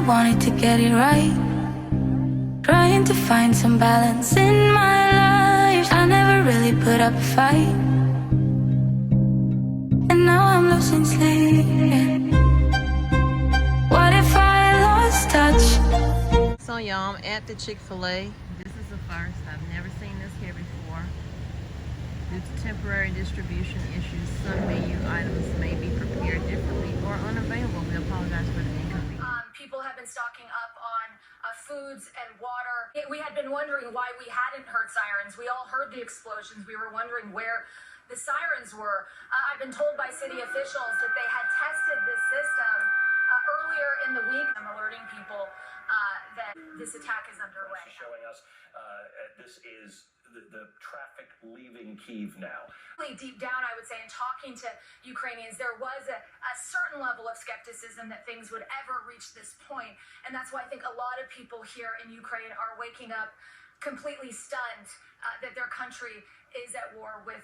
wanted to get it right, trying to find some balance in my life. I never really put up a fight, and now I'm losing sleep. What if I lost touch? So y'all, I'm at the Chick-fil-A. This is the first. I've never seen this here before. Due to temporary distribution issues, some menu items may be prepared differently or unavailable. We apologize for the inconvenience. People have been stocking up on foods and water. We had been wondering why we hadn't heard sirens. We all heard the explosions. We were wondering where the sirens were. I've been told by city officials that they had tested this system earlier in the week. I'm alerting people that this attack is underway. Showing us this is the traffic leaving Kyiv now. Deep down, I would say, in talking to Ukrainians, there was a certain level of skepticism that things would ever reach this point. And that's why I think a lot of people here in Ukraine are waking up completely stunned that their country is at war with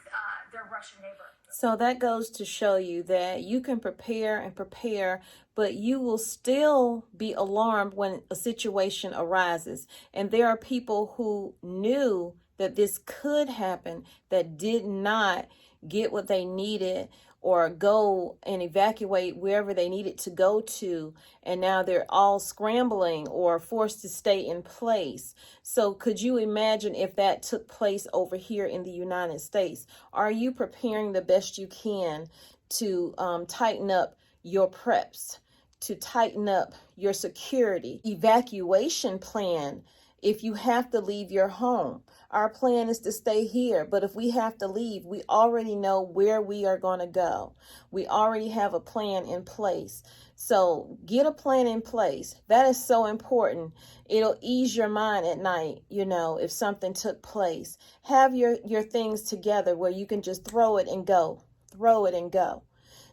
their Russian neighbor. So that goes to show you that you can prepare and prepare, but you will still be alarmed when a situation arises. And there are people who knew that this could happen that did not get what they needed or go and evacuate wherever they needed to go to, and now they're all scrambling or forced to stay in place. So could you imagine if that took place over here in the United States? Are you preparing the best you can to tighten up your preps, to tighten up your security, evacuation plan? If you have to leave your home, our plan is to stay here. But if we have to leave, we already know where we are going to go. We already have a plan in place. So get a plan in place. That is so important. It'll ease your mind at night, you know, if something took place. Have your things together where you can just throw it and go. Throw it and go.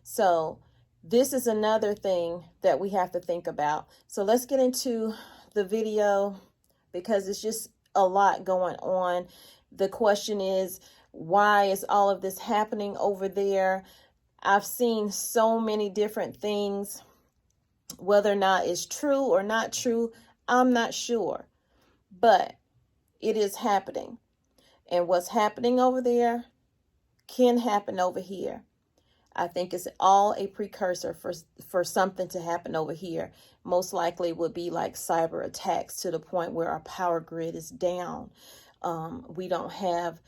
So this is another thing that we have to think about. So let's get into the video, because it's just a lot going on. The question is, why is all of this happening over there? I've seen so many different things. Whether or not it's true or not true, I'm not sure. But it is happening. And what's happening over there can happen over here. I think it's all a precursor for something to happen over here. Most likely would be like cyber attacks to the point where our power grid is down. We don't have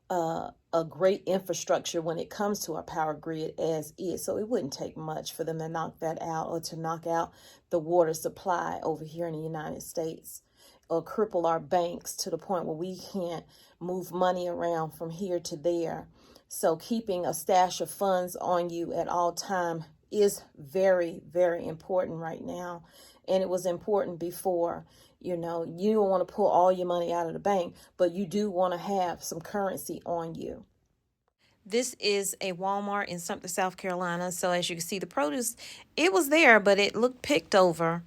a great infrastructure when it comes to our power grid as is. So it wouldn't take much for them to knock that out, or to knock out the water supply over here in the United States, or cripple our banks to the point where we can't move money around from here to there. So keeping a stash of funds on you at all time is very, very important right now. And it was important before. You know, you don't want to pull all your money out of the bank, but you do want to have some currency on you. This is a Walmart in Sumter, South Carolina. So as you can see, the produce, it was there, but it looked picked over.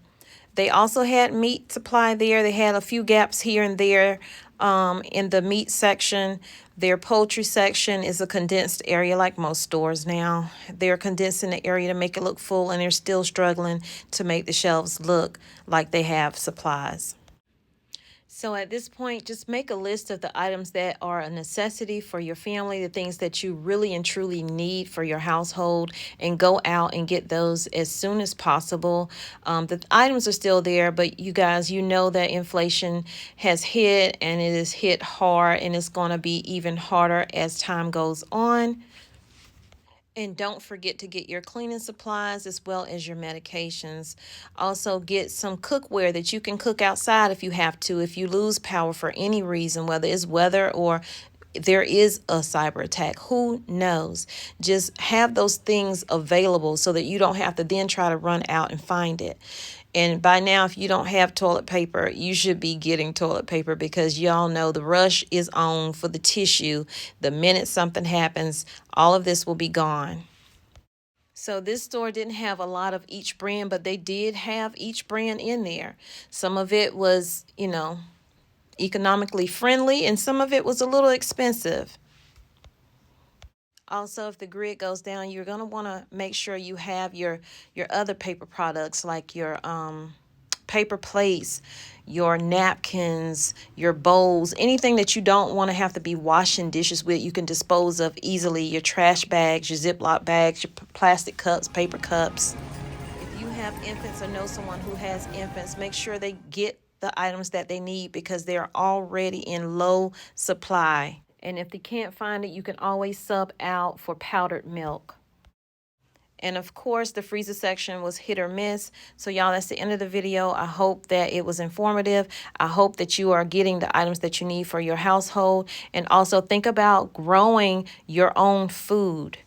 They also had meat supply there. They had a few gaps here and there in the meat section. Their poultry section is a condensed area like most stores now. They're condensing the area to make it look full, and they're still struggling to make the shelves look like they have supplies. So at this point, just make a list of the items that are a necessity for your family, the things that you really and truly need for your household, and go out and get those as soon as possible. The items are still there, but you guys, you know that inflation has hit, and it is hit hard, and it's going to be even harder as time goes on. And don't forget to get your cleaning supplies as well as your medications. Also get some cookware that you can cook outside if you have to, if you lose power for any reason, whether it's weather or there is a cyber attack. Who knows? Just have those things available so that you don't have to then try to run out and find it. And by now, if you don't have toilet paper, you should be getting toilet paper, because y'all know the rush is on for the tissue. The minute something happens, all of this will be gone. So this store didn't have a lot of each brand, but they did have each brand in there. Some of it was, you know, economically friendly, and some of it was a little expensive. Also, if the grid goes down, you're going to want to make sure you have your other paper products, like your paper plates, your napkins, your bowls, anything that you don't want to have to be washing dishes with, you can dispose of easily. Your trash bags, your Ziploc bags, your plastic cups, paper cups. If you have infants or know someone who has infants, make sure they get the items that they need because they're already in low supply. And if they can't find it, you can always sub out for powdered milk. And of course, the freezer section was hit or miss. So y'all, that's the end of the video. I hope that it was informative. I hope that you are getting the items that you need for your household. And also think about growing your own food.